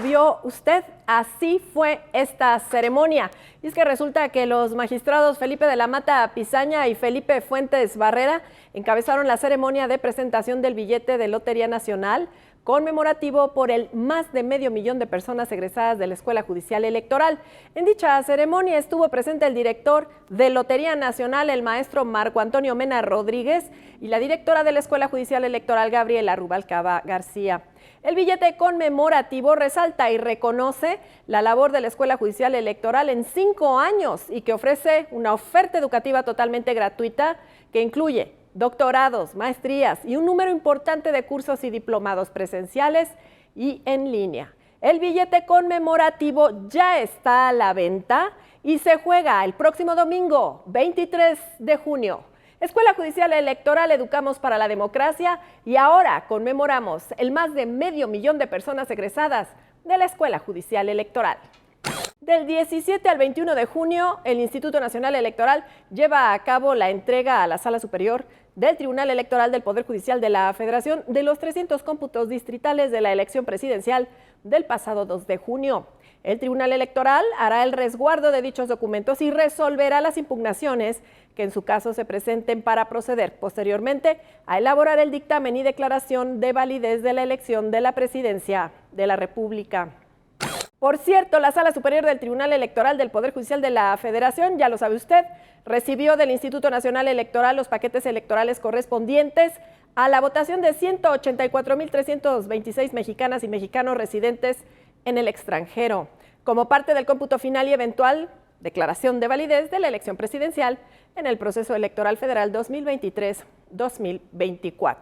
lo vio usted, así fue esta ceremonia. Y es que resulta que los magistrados Felipe de la Mata Pizaña y Felipe Fuentes Barrera encabezaron la ceremonia de presentación del billete de Lotería Nacional conmemorativo por el más de 500,000 de personas egresadas de la Escuela Judicial Electoral. En dicha ceremonia estuvo presente el director de Lotería Nacional, el maestro Marco Antonio Mena Rodríguez, y la directora de la Escuela Judicial Electoral, Gabriela Rubalcaba García. El billete conmemorativo resalta y reconoce la labor de la Escuela Judicial Electoral en 5 años y que ofrece una oferta educativa totalmente gratuita que incluye doctorados, maestrías y un número importante de cursos y diplomados presenciales y en línea. El billete conmemorativo ya está a la venta y se juega el próximo domingo, 23 de junio. Escuela Judicial Electoral, educamos para la democracia y ahora conmemoramos el más de 500,000 de personas egresadas de la Escuela Judicial Electoral. Del 17 al 21 de junio, el Instituto Nacional Electoral lleva a cabo la entrega a la Sala Superior del Tribunal Electoral del Poder Judicial de la Federación de los 300 cómputos distritales de la elección presidencial del pasado 2 de junio. El Tribunal Electoral hará el resguardo de dichos documentos y resolverá las impugnaciones que en su caso se presenten para proceder posteriormente a elaborar el dictamen y declaración de validez de la elección de la presidencia de la República. Por cierto, la Sala Superior del Tribunal Electoral del Poder Judicial de la Federación, ya lo sabe usted, recibió del Instituto Nacional Electoral los paquetes electorales correspondientes a la votación de 184,326 mexicanas y mexicanos residentes en el extranjero, como parte del cómputo final y eventual declaración de validez de la elección presidencial en el proceso electoral federal 2023-2024.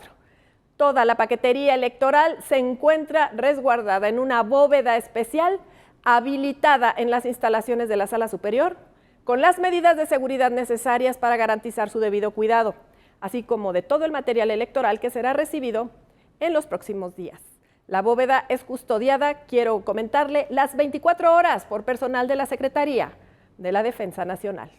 Toda la paquetería electoral se encuentra resguardada en una bóveda especial habilitada en las instalaciones de la Sala Superior, con las medidas de seguridad necesarias para garantizar su debido cuidado, así como de todo el material electoral que será recibido en los próximos días. La bóveda es custodiada, quiero comentarle, las 24 horas por personal de la Secretaría de la Defensa Nacional.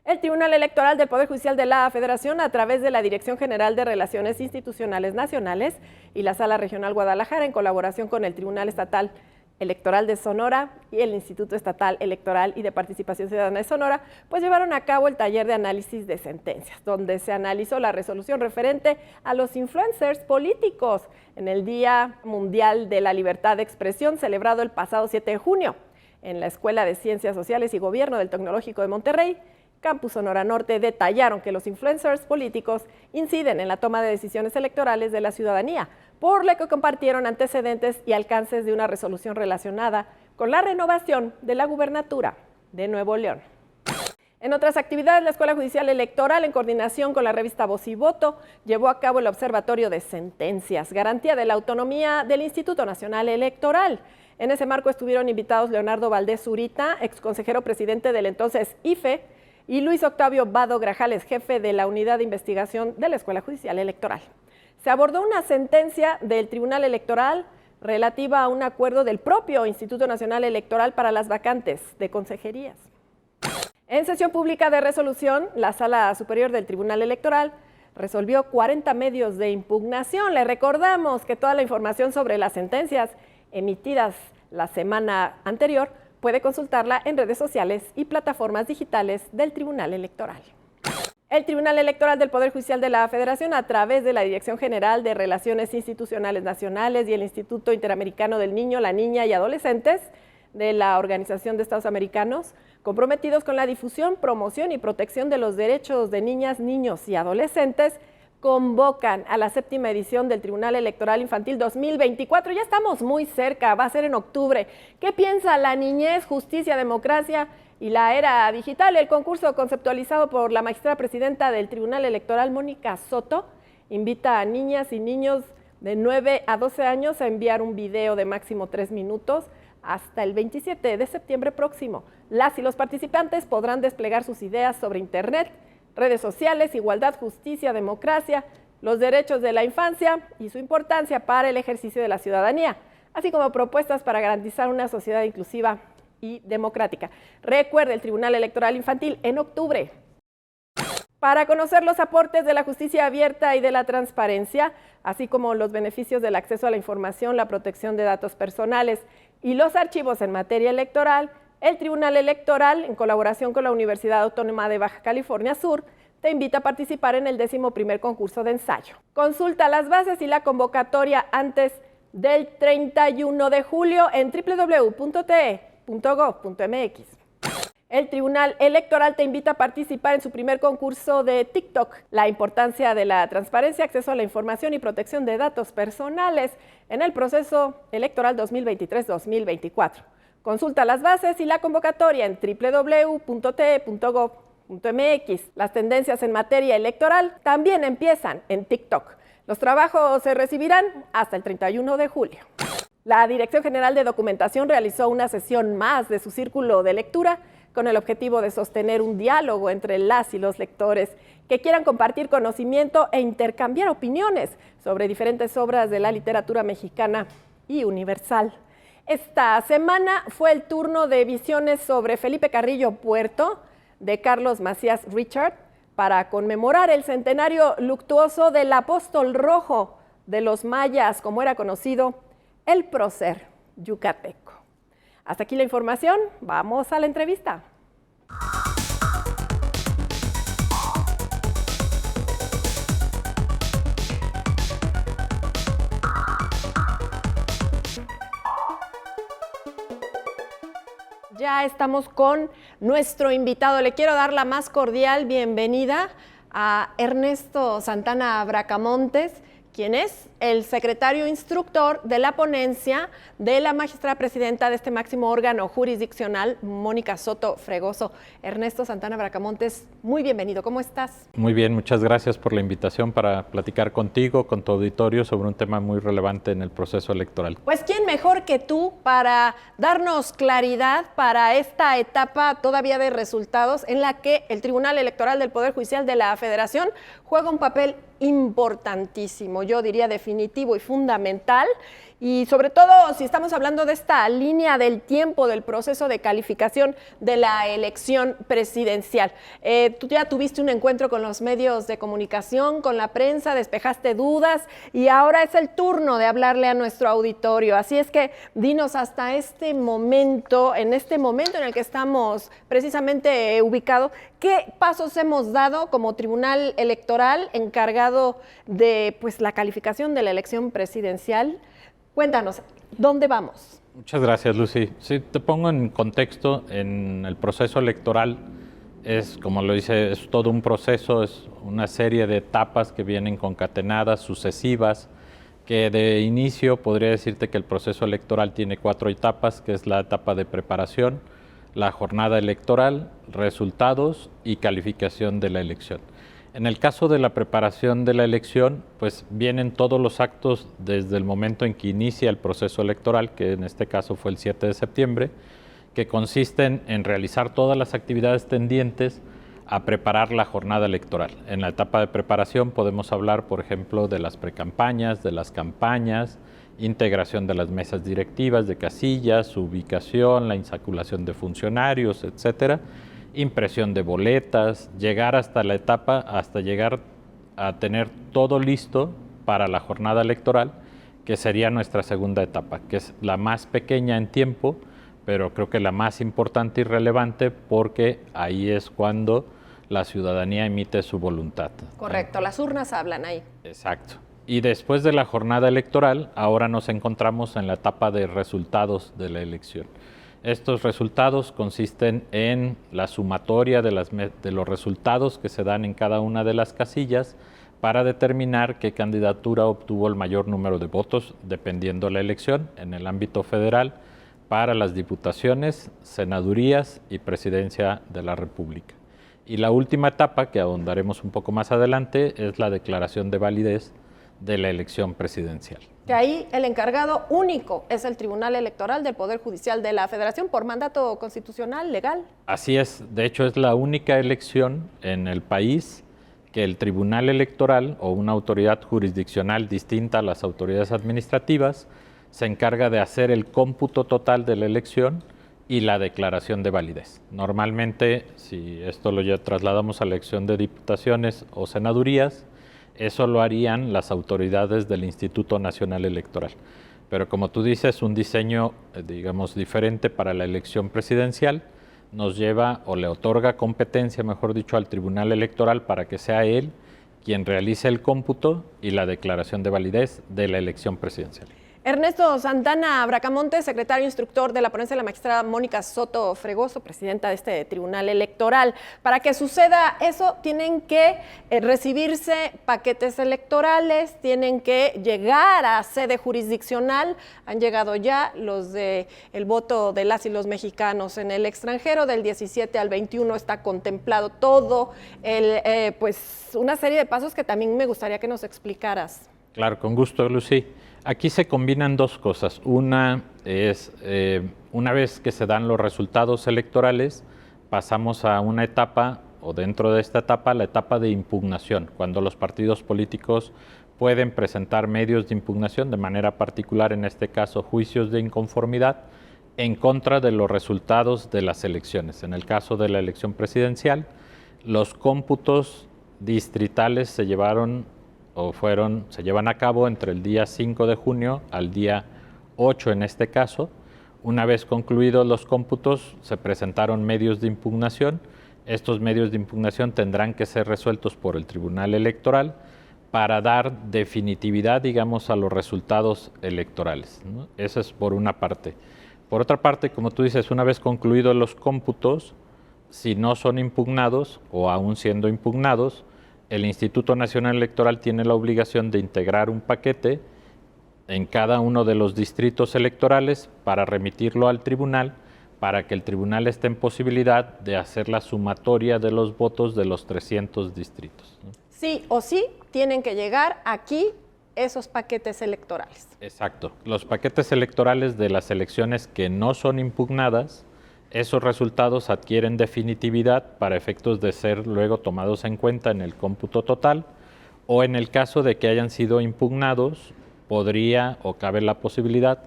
El Tribunal Electoral del Poder Judicial de la Federación, a través de la Dirección General de Relaciones Institucionales Nacionales y la Sala Regional Guadalajara, en colaboración con el Tribunal Estatal Electoral de Sonora y el Instituto Estatal Electoral y de Participación Ciudadana de Sonora, pues llevaron a cabo el taller de análisis de sentencias, donde se analizó la resolución referente a los influencers políticos en el Día Mundial de la Libertad de Expresión, celebrado el pasado 7 de junio en la Escuela de Ciencias Sociales y Gobierno del Tecnológico de Monterrey. Campus Sonora Norte detallaron que los influencers políticos inciden en la toma de decisiones electorales de la ciudadanía, por lo que compartieron antecedentes y alcances de una resolución relacionada con la renovación de la gubernatura de Nuevo León. En otras actividades, la Escuela Judicial Electoral, en coordinación con la revista Voz y Voto, llevó a cabo el Observatorio de Sentencias, garantía de la autonomía del Instituto Nacional Electoral. En ese marco estuvieron invitados Leonardo Valdés Zurita, exconsejero presidente del entonces IFE, y Luis Octavio Vado Grajales, jefe de la Unidad de Investigación de la Escuela Judicial Electoral. Se abordó una sentencia del Tribunal Electoral relativa a un acuerdo del propio Instituto Nacional Electoral para las vacantes de consejerías. En sesión pública de resolución, la Sala Superior del Tribunal Electoral resolvió 40 medios de impugnación. Le recordamos que toda la información sobre las sentencias emitidas la semana anterior puede consultarla en redes sociales y plataformas digitales del Tribunal Electoral. El Tribunal Electoral del Poder Judicial de la Federación, a través de la Dirección General de Relaciones Institucionales Nacionales y el Instituto Interamericano del Niño, la Niña y Adolescentes de la Organización de Estados Americanos, comprometidos con la difusión, promoción y protección de los derechos de niñas, niños y adolescentes, convocan a la 7ª edición del Tribunal Electoral Infantil 2024. Ya estamos muy cerca, va a ser en octubre. ¿Qué piensa la niñez, justicia, democracia y la era digital? El concurso, conceptualizado por la magistrada presidenta del Tribunal Electoral, Mónica Soto, invita a niñas y niños de 9 a 12 años a enviar un video de máximo 3 minutos hasta el 27 de septiembre próximo. Las y los participantes podrán desplegar sus ideas sobre Internet, redes sociales, igualdad, justicia, democracia, los derechos de la infancia y su importancia para el ejercicio de la ciudadanía, así como propuestas para garantizar una sociedad inclusiva y democrática. Recuerde, el Tribunal Electoral Infantil en octubre. Para conocer los aportes de la justicia abierta y de la transparencia, así como los beneficios del acceso a la información, la protección de datos personales y los archivos en materia electoral, el Tribunal Electoral, en colaboración con la Universidad Autónoma de Baja California Sur, te invita a participar en el 11º concurso de ensayo. Consulta las bases y la convocatoria antes del 31 de julio en www.te.gov.mx. El Tribunal Electoral te invita a participar en su primer concurso de TikTok. La importancia de la transparencia, acceso a la información y protección de datos personales en el proceso electoral 2023-2024. Consulta las bases y la convocatoria en www.te.gov.mx. Las tendencias en materia electoral también empiezan en TikTok. Los trabajos se recibirán hasta el 31 de julio. La Dirección General de Documentación realizó una sesión más de su círculo de lectura con el objetivo de sostener un diálogo entre las y los lectores que quieran compartir conocimiento e intercambiar opiniones sobre diferentes obras de la literatura mexicana y universal. Esta semana fue el turno de visiones sobre Felipe Carrillo Puerto, de Carlos Macías Richard, para conmemorar el centenario luctuoso del apóstol rojo de los mayas, como era conocido, el prócer yucateco. Hasta aquí la información, vamos a la entrevista. Ya estamos con nuestro invitado. Le quiero dar la más cordial bienvenida a Ernesto Santana Bracamontes, quien es el secretario instructor de la ponencia de la magistrada presidenta de este máximo órgano jurisdiccional, Mónica Soto Fregoso. Ernesto Santana Bracamontes, muy bienvenido. ¿Cómo estás? Muy bien, muchas gracias por la invitación para platicar contigo, con tu auditorio, sobre un tema muy relevante en el proceso electoral. Pues, ¿quién mejor que tú para darnos claridad para esta etapa todavía de resultados en la que el Tribunal Electoral del Poder Judicial de la Federación juega un papel importantísimo, yo diría definitivo y fundamental, y sobre todo si estamos hablando de esta línea del tiempo del proceso de calificación de la elección presidencial? Tú ya tuviste un encuentro con los medios de comunicación, con la prensa, despejaste dudas y ahora es el turno de hablarle a nuestro auditorio. Así es que dinos hasta este momento, en el que estamos precisamente ubicados, ¿qué pasos hemos dado como Tribunal Electoral encargado de la calificación de la elección presidencial? Cuéntanos, ¿dónde vamos? Muchas gracias, Lucy. Si te pongo en contexto, en el proceso electoral es, como lo dice, es todo un proceso, es una serie de etapas que vienen concatenadas, sucesivas, que de inicio podría decirte que el proceso electoral tiene 4 etapas, que es la etapa de preparación, la jornada electoral, resultados y calificación de la elección. En el caso de la preparación de la elección, pues vienen todos los actos desde el momento en que inicia el proceso electoral, que en este caso fue el 7 de septiembre, que consisten en realizar todas las actividades tendientes a preparar la jornada electoral. En la etapa de preparación podemos hablar, por ejemplo, de las precampañas, de las campañas, integración de las mesas directivas de casillas, su ubicación, la insaculación de funcionarios, etcétera, impresión de boletas, llegar hasta la etapa, hasta llegar a tener todo listo para la jornada electoral, que sería nuestra segunda etapa, que es la más pequeña en tiempo, pero creo que la más importante y relevante, porque ahí es cuando la ciudadanía emite su voluntad. Correcto, las urnas hablan ahí. Exacto. Y después de la jornada electoral, ahora nos encontramos en la etapa de resultados de la elección. Estos resultados consisten en la sumatoria de los resultados que se dan en cada una de las casillas para determinar qué candidatura obtuvo el mayor número de votos, dependiendo la elección en el ámbito federal, para las diputaciones, senadurías y presidencia de la República. Y la última etapa, que ahondaremos un poco más adelante, es la declaración de validez de la elección presidencial. Que ahí el encargado único es el Tribunal Electoral del Poder Judicial de la Federación por mandato constitucional legal. Así es, de hecho es la única elección en el país que el Tribunal Electoral o una autoridad jurisdiccional distinta a las autoridades administrativas se encarga de hacer el cómputo total de la elección y la declaración de validez. Normalmente, si esto lo ya trasladamos a la elección de diputaciones o senadurías, eso lo harían las autoridades del Instituto Nacional Electoral. pero como tú dices, un diseño, digamos, diferente para la elección presidencial nos lleva o le otorga competencia, mejor dicho, al Tribunal Electoral para que sea él quien realice el cómputo y la declaración de validez de la elección presidencial. Ernesto Santana Bracamonte, secretario instructor de la ponencia de la magistrada Mónica Soto Fregoso, presidenta de este Tribunal Electoral. Para que suceda eso, tienen que recibirse paquetes electorales, tienen que llegar a sede jurisdiccional. Han llegado ya los del voto de las y los mexicanos en el extranjero. Del 17 al 21 está contemplado todo, pues una serie de pasos que también me gustaría que nos explicaras. Claro, con gusto, Lucy. Aquí se combinan dos cosas. Una es, una vez que se dan los resultados electorales, pasamos a una etapa, o dentro de esta etapa, la etapa de impugnación, cuando los partidos políticos pueden presentar medios de impugnación, de manera particular, en este caso, juicios de inconformidad, en contra de los resultados de las elecciones. En el caso de la elección presidencial, los cómputos distritales se llevan a cabo entre el día 5 de junio al día 8 en este caso. Una vez concluidos los cómputos, se presentaron medios de impugnación. Estos medios de impugnación tendrán que ser resueltos por el Tribunal Electoral para dar definitividad, digamos, a los resultados electorales, ¿no? Eso es por una parte. Por otra parte, como tú dices, una vez concluidos los cómputos, si no son impugnados o aún siendo impugnados, el Instituto Nacional Electoral tiene la obligación de integrar un paquete en cada uno de los distritos electorales para remitirlo al tribunal, para que el tribunal esté en posibilidad de hacer la sumatoria de los votos de los 300 distritos, ¿no? Sí o sí tienen que llegar aquí esos paquetes electorales. Exacto. Los paquetes electorales de las elecciones que no son impugnadas, esos resultados adquieren definitividad para efectos de ser luego tomados en cuenta en el cómputo total, o en el caso de que hayan sido impugnados, podría o cabe la posibilidad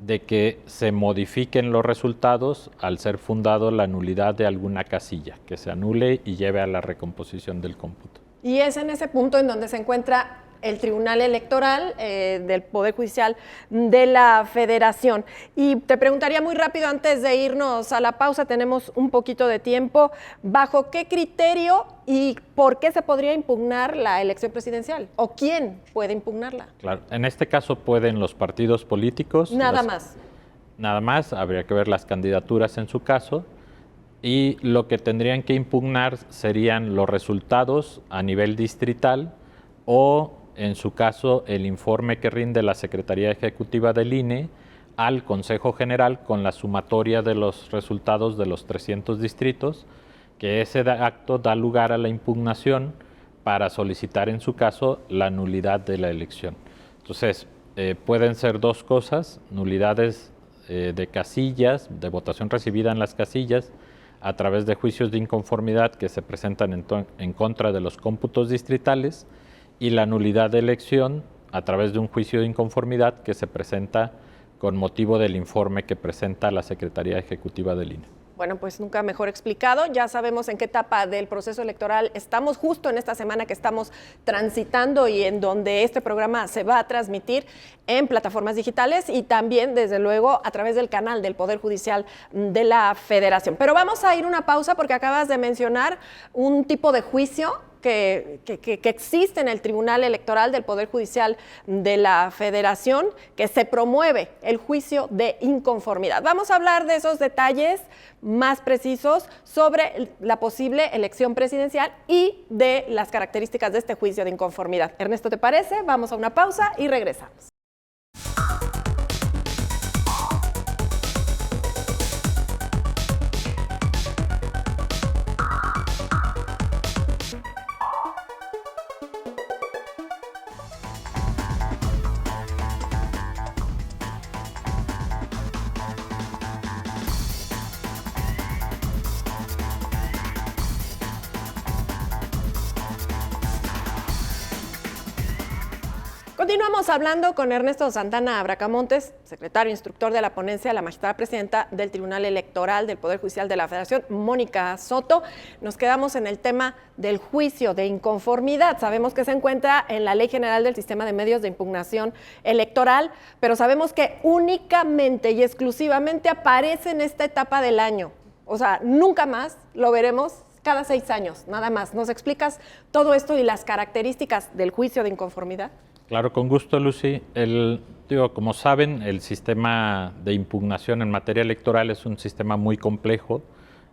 de que se modifiquen los resultados al ser fundado la nulidad de alguna casilla, que se anule y lleve a la recomposición del cómputo. Y es en ese punto en donde se encuentra el Tribunal Electoral del Poder Judicial de la Federación. Y te preguntaría muy rápido, antes de irnos a la pausa, tenemos un poquito de tiempo, ¿bajo qué criterio y por qué se podría impugnar la elección presidencial? ¿O quién puede impugnarla? Claro, en este caso pueden los partidos políticos. Nada más. Nada más, habría que ver las candidaturas en su caso. Y lo que tendrían que impugnar serían los resultados a nivel distrital o, en su caso, el informe que rinde la Secretaría Ejecutiva del INE al Consejo General con la sumatoria de los resultados de los 300 distritos, que ese acto da lugar a la impugnación para solicitar, en su caso, la nulidad de la elección. Entonces, pueden ser dos cosas: nulidades de casillas, de votación recibida en las casillas, a través de juicios de inconformidad que se presentan en contra de los cómputos distritales, y la nulidad de elección a través de un juicio de inconformidad que se presenta con motivo del informe que presenta la Secretaría Ejecutiva del INE. Bueno, pues nunca mejor explicado. Ya sabemos en qué etapa del proceso electoral estamos, justo en esta semana que estamos transitando y en donde este programa se va a transmitir en plataformas digitales y también, desde luego, a través del canal del Poder Judicial de la Federación. Pero vamos a ir una pausa porque acabas de mencionar un tipo de juicio que existe en el Tribunal Electoral del Poder Judicial de la Federación, que se promueve el juicio de inconformidad. Vamos a hablar de esos detalles más precisos sobre la posible elección presidencial y de las características de este juicio de inconformidad. Ernesto, ¿te parece? Vamos a una pausa y regresamos. Continuamos hablando con Ernesto Santana Bracamontes, secretario instructor de la ponencia, la magistrada presidenta del Tribunal Electoral del Poder Judicial de la Federación, Mónica Soto. Nos quedamos en el tema del juicio de inconformidad. Sabemos que se encuentra en la Ley General del Sistema de Medios de Impugnación Electoral, pero sabemos que únicamente y exclusivamente aparece en esta etapa del año. O sea, nunca más lo veremos cada 6 años, nada más. ¿Nos explicas todo esto y las características del juicio de inconformidad? Claro, con gusto, Lucy. Como saben, el sistema de impugnación en materia electoral es un sistema muy complejo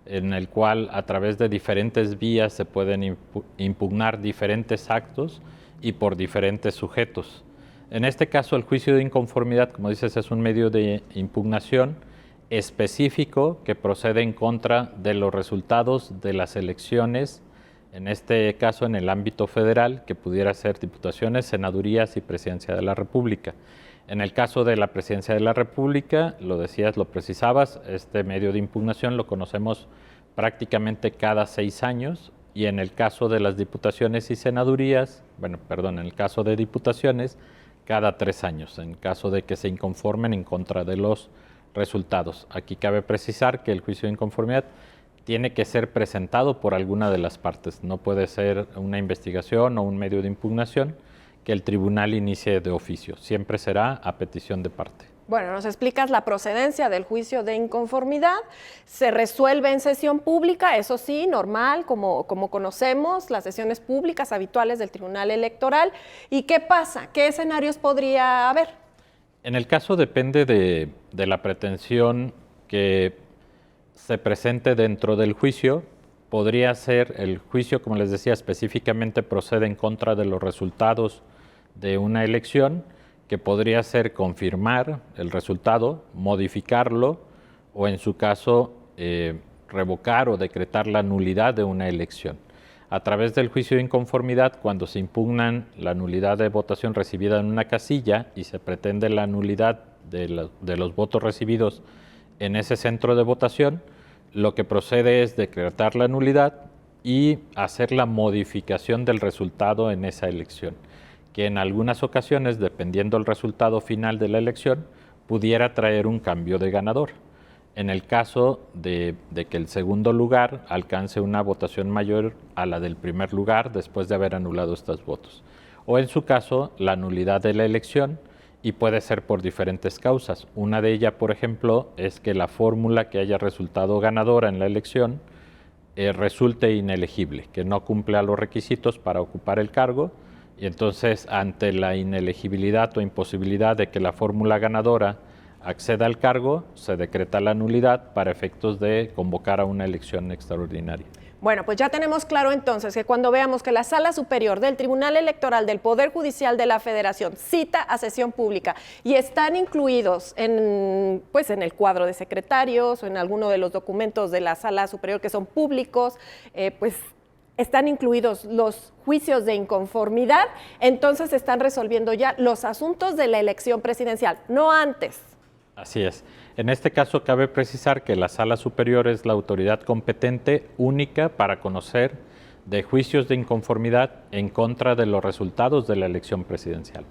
en el cual a través de diferentes vías se pueden impugnar diferentes actos y por diferentes sujetos. En este caso, el juicio de inconformidad, como dices, es un medio de impugnación específico que procede en contra de los resultados de las elecciones, en este caso en el ámbito federal, que pudiera ser diputaciones, senadurías y presidencia de la República. En el caso de la presidencia de la República, lo decías, lo precisabas, este medio de impugnación lo conocemos prácticamente cada 6 años, y en el caso de las diputaciones y senadurías, en el caso de diputaciones, cada 3 años, en caso de que se inconformen en contra de los resultados. Aquí cabe precisar que el juicio de inconformidad tiene que ser presentado por alguna de las partes. No puede ser una investigación o un medio de impugnación que el tribunal inicie de oficio. Siempre será a petición de parte. Bueno, nos explicas la procedencia del juicio de inconformidad. Se resuelve en sesión pública, eso sí, normal, como conocemos, las sesiones públicas habituales del Tribunal Electoral. ¿Y qué pasa? ¿Qué escenarios podría haber? En el caso depende de la pretensión que se presente dentro del juicio. Podría ser el juicio, como les decía, específicamente procede en contra de los resultados de una elección, que podría ser confirmar el resultado, modificarlo o en su caso revocar o decretar la nulidad de una elección. A través del juicio de inconformidad, cuando se impugnan la nulidad de votación recibida en una casilla y se pretende la nulidad de los votos recibidos en ese centro de votación, lo que procede es decretar la nulidad y hacer la modificación del resultado en esa elección, que en algunas ocasiones, dependiendo del resultado final de la elección, pudiera traer un cambio de ganador. En el caso de que el segundo lugar alcance una votación mayor a la del primer lugar después de haber anulado estos votos. O en su caso, la nulidad de la elección, y puede ser por diferentes causas. Una de ellas, por ejemplo, es que la fórmula que haya resultado ganadora en la elección resulte inelegible, que no cumple a los requisitos para ocupar el cargo, y entonces ante la inelegibilidad o imposibilidad de que la fórmula ganadora acceda al cargo, se decreta la nulidad para efectos de convocar a una elección extraordinaria. Bueno, pues ya tenemos claro entonces que cuando veamos que la Sala Superior del Tribunal Electoral del Poder Judicial de la Federación cita a sesión pública y están incluidos en el cuadro de secretarios o en alguno de los documentos de la Sala Superior que son públicos, están incluidos los juicios de inconformidad, entonces están resolviendo ya los asuntos de la elección presidencial, no antes. Así es. En este caso cabe precisar que la Sala Superior es la autoridad competente única para conocer de juicios de inconformidad en contra de los resultados de la elección presidencial.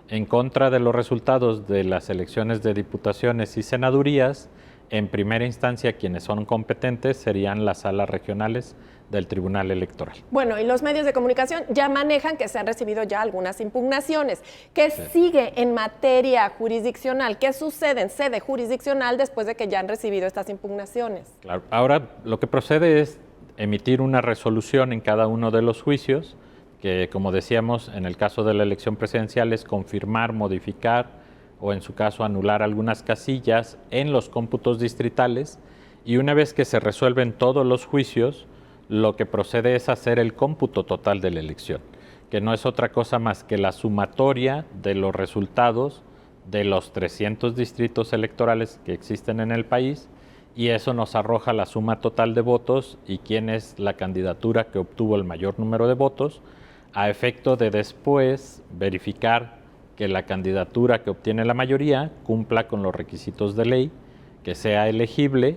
En contra de los resultados de las elecciones de diputaciones y senadurías, en primera instancia quienes son competentes serían las salas regionales del Tribunal Electoral. Bueno, y los medios de comunicación ya manejan que se han recibido ya algunas impugnaciones. ¿Qué sigue en materia jurisdiccional? ¿Qué sucede en sede jurisdiccional después de que ya han recibido estas impugnaciones? Claro. Ahora lo que procede es emitir una resolución en cada uno de los juicios, que como decíamos, en el caso de la elección presidencial es confirmar, modificar o en su caso anular algunas casillas en los cómputos distritales, y una vez que se resuelven todos los juicios, lo que procede es hacer el cómputo total de la elección, que no es otra cosa más que la sumatoria de los resultados de los 300 distritos electorales que existen en el país, y eso nos arroja la suma total de votos y quién es la candidatura que obtuvo el mayor número de votos, a efecto de después verificar que la candidatura que obtiene la mayoría cumpla con los requisitos de ley, que sea elegible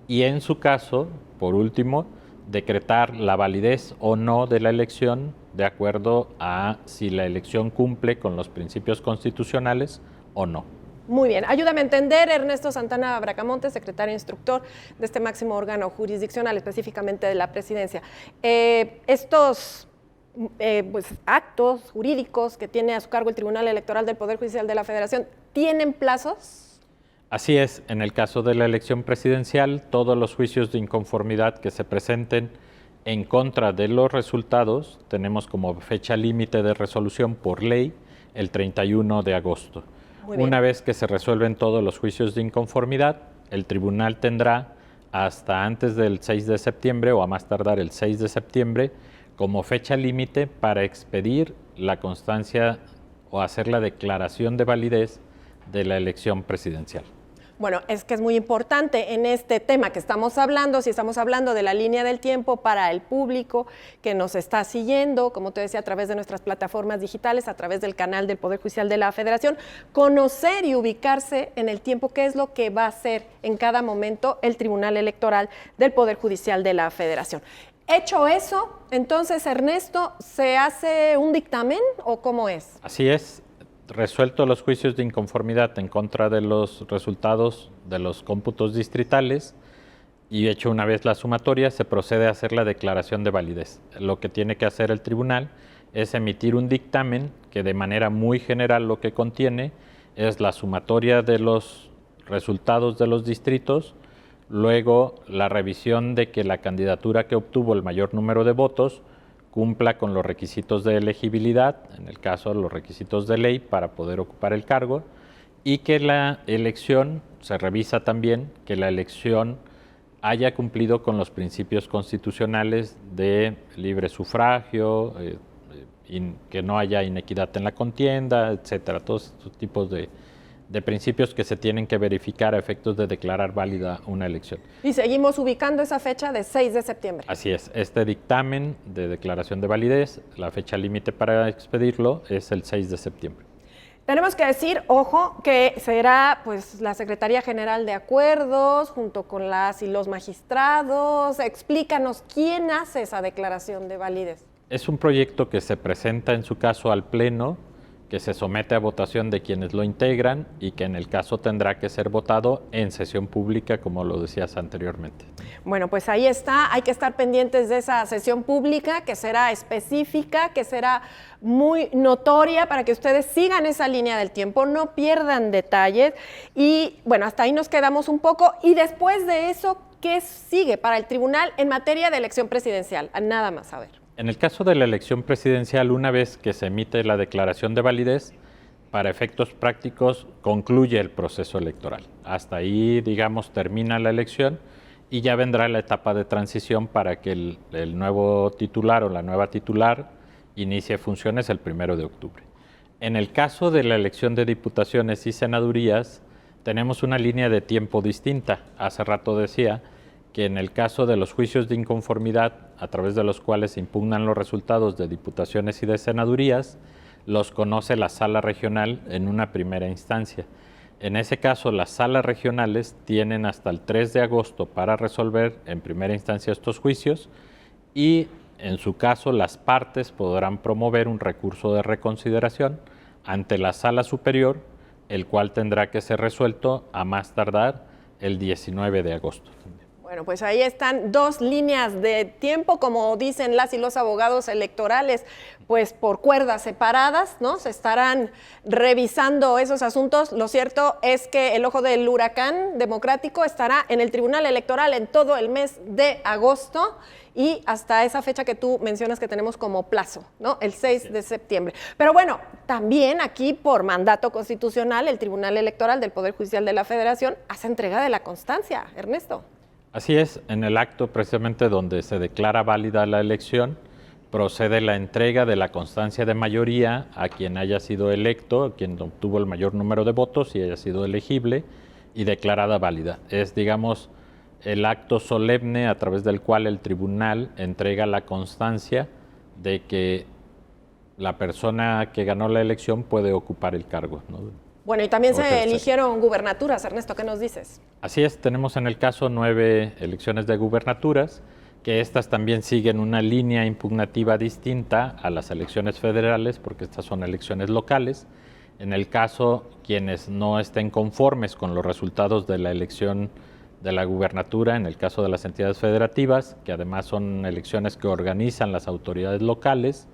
y en su caso, por último, decretar la validez o no de la elección de acuerdo a si la elección cumple con los principios constitucionales o no. Muy bien, ayúdame a entender, Ernesto Santana Bracamonte, secretario instructor de este máximo órgano jurisdiccional, específicamente de la presidencia. Estos pues, actos jurídicos que tiene a su cargo el Tribunal Electoral del Poder Judicial de la Federación, ¿tienen plazos? Así es, en el caso de la elección presidencial, todos los juicios de inconformidad que se presenten en contra de los resultados, tenemos como fecha límite de resolución por ley el 31 de agosto. Una vez que se resuelven todos los juicios de inconformidad, el tribunal tendrá hasta antes del 6 de septiembre o a más tardar el 6 de septiembre como fecha límite para expedir la constancia o hacer la declaración de validez de la elección presidencial. Bueno, es que es muy importante en este tema que estamos hablando, si estamos hablando de la línea del tiempo para el público que nos está siguiendo, como te decía, a través de nuestras plataformas digitales, a través del canal del Poder Judicial de la Federación, conocer y ubicarse en el tiempo, qué es lo que va a hacer en cada momento el Tribunal Electoral del Poder Judicial de la Federación. Hecho eso, entonces, Ernesto, ¿se hace un dictamen o cómo es? Así es. Resuelto los juicios de inconformidad en contra de los resultados de los cómputos distritales y hecho una vez la sumatoria, se procede a hacer la declaración de validez. Lo que tiene que hacer el tribunal es emitir un dictamen que de manera muy general lo que contiene es la sumatoria de los resultados de los distritos, luego la revisión de que la candidatura que obtuvo el mayor número de votos cumpla con los requisitos de elegibilidad, en el caso los requisitos de ley para poder ocupar el cargo, y que la elección, se revisa también que la elección haya cumplido con los principios constitucionales de libre sufragio, que no haya inequidad en la contienda, etcétera, todos estos tipos de principios que se tienen que verificar a efectos de declarar válida una elección. Y seguimos ubicando esa fecha de 6 de septiembre. Así es, este dictamen de declaración de validez, la fecha límite para expedirlo es el 6 de septiembre. Tenemos que decir, ojo, que será pues la Secretaría General de Acuerdos junto con las y los magistrados. Explícanos, ¿quién hace esa declaración de validez? Es un proyecto que se presenta en su caso al Pleno, que se somete a votación de quienes lo integran y que en el caso tendrá que ser votado en sesión pública, como lo decías anteriormente. Bueno, pues ahí está, hay que estar pendientes de esa sesión pública que será específica, que será muy notoria para que ustedes sigan esa línea del tiempo, no pierdan detalles y bueno, hasta ahí nos quedamos un poco y después de eso, ¿qué sigue para el tribunal en materia de elección presidencial? Nada más, a ver. En el caso de la elección presidencial, una vez que se emite la declaración de validez, para efectos prácticos concluye el proceso electoral. Hasta ahí, digamos, termina la elección y ya vendrá la etapa de transición para que el nuevo titular o la nueva titular inicie funciones el 1 de octubre. En el caso de la elección de diputaciones y senadurías, tenemos una línea de tiempo distinta. Hace rato decía que en el caso de los juicios de inconformidad, a través de los cuales se impugnan los resultados de diputaciones y de senadurías, los conoce la sala regional en una primera instancia. En ese caso, las salas regionales tienen hasta el 3 de agosto para resolver en primera instancia estos juicios y, en su caso, las partes podrán promover un recurso de reconsideración ante la sala superior, el cual tendrá que ser resuelto a más tardar el 19 de agosto. Bueno, pues ahí están dos líneas de tiempo, como dicen las y los abogados electorales, pues por cuerdas separadas, ¿no? Se estarán revisando esos asuntos. Lo cierto es que el ojo del huracán democrático estará en el Tribunal Electoral en todo el mes de agosto y hasta esa fecha que tú mencionas que tenemos como plazo, ¿no? El 6 de septiembre. Pero bueno, también aquí por mandato constitucional, el Tribunal Electoral del Poder Judicial de la Federación hace entrega de la constancia, Ernesto. Así es, en el acto precisamente donde se declara válida la elección, procede la entrega de la constancia de mayoría a quien haya sido electo, a quien obtuvo el mayor número de votos y haya sido elegible y declarada válida. Es, digamos, el acto solemne a través del cual el tribunal entrega la constancia de que la persona que ganó la elección puede ocupar el cargo, ¿no? Bueno, y también se eligieron gubernaturas, Ernesto, ¿qué nos dices? Así es, tenemos en el caso 9 elecciones de gubernaturas que estas también siguen una línea impugnativa distinta a las elecciones federales, porque estas son elecciones locales. En el caso, quienes no estén conformes con los resultados de la elección de la gubernatura, en el caso de las entidades federativas, que además son elecciones que organizan las autoridades locales,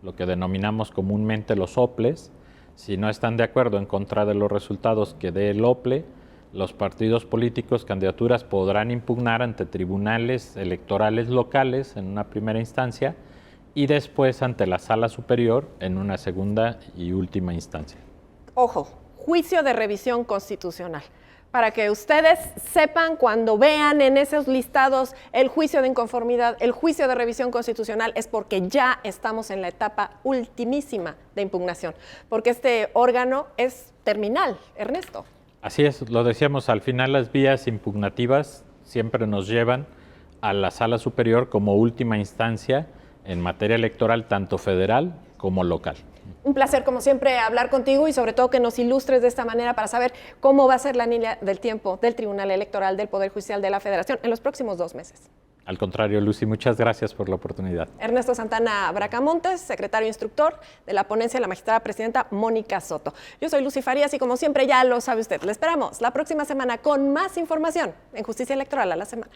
lo que denominamos comúnmente los OPLES, si no están de acuerdo en contra de los resultados que dé el OPLE, los partidos políticos, candidaturas podrán impugnar ante tribunales electorales locales en una primera instancia y después ante la Sala Superior en una segunda y última instancia. Ojo, juicio de revisión constitucional. Para que ustedes sepan, cuando vean en esos listados el juicio de inconformidad, el juicio de revisión constitucional, es porque ya estamos en la etapa ultimísima de impugnación, porque este órgano es terminal, Ernesto. Así es, lo decíamos, al final las vías impugnativas siempre nos llevan a la Sala Superior como última instancia en materia electoral, tanto federal como local. Un placer, como siempre, hablar contigo y sobre todo que nos ilustres de esta manera para saber cómo va a ser la línea del tiempo del Tribunal Electoral del Poder Judicial de la Federación en los próximos 2 meses. Al contrario, Lucy, muchas gracias por la oportunidad. Ernesto Santana Bracamontes, secretario instructor de la ponencia de la magistrada presidenta Mónica Soto. Yo soy Lucy Farías y como siempre ya lo sabe usted, le esperamos la próxima semana con más información en Justicia Electoral a la Semana.